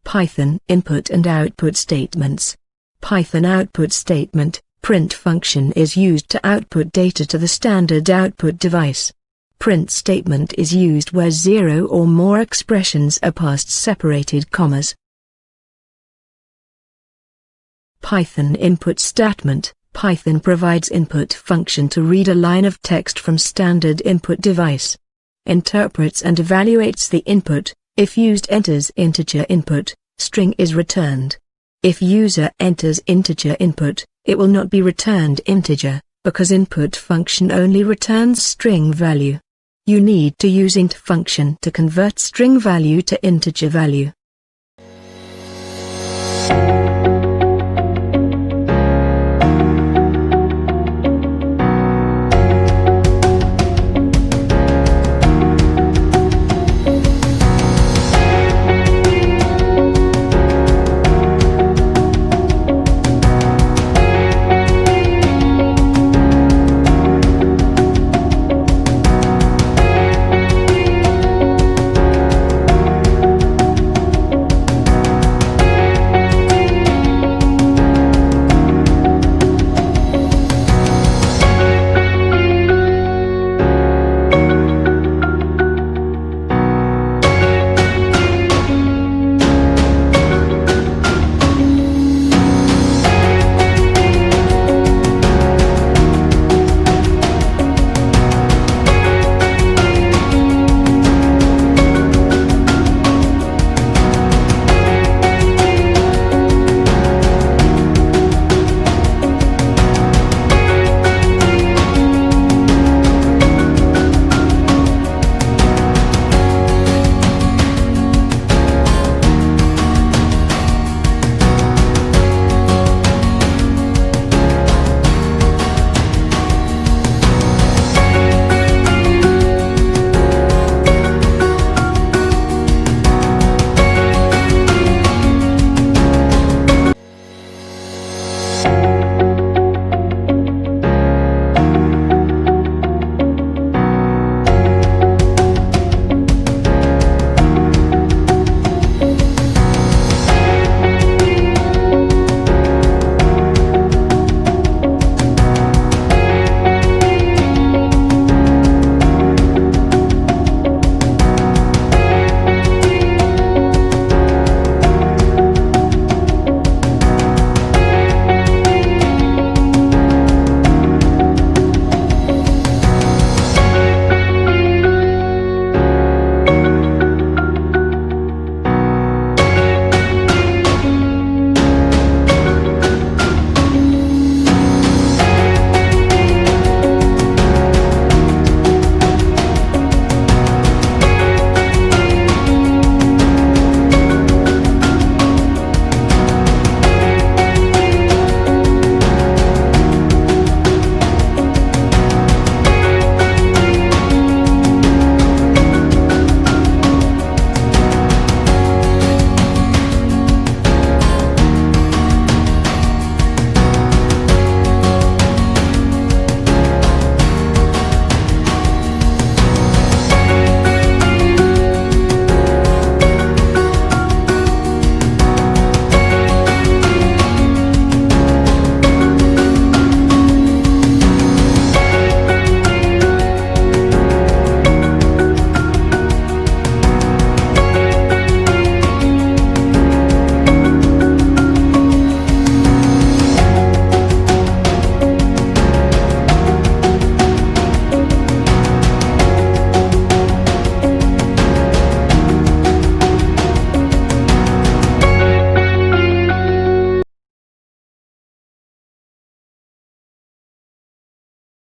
Python input and output statements. Python output statement, print function is used to output data to the standard output device. Print statement is used where 0 or more expressions are past separated commas. Python input statement. Python provides input function to read a line of text from standard input device. Interprets and evaluates the input. If used enters integer input, string is returned. If user enters integer input, it will not be returned integer, because input function only returns string value. You need to use int function to convert string value to integer value.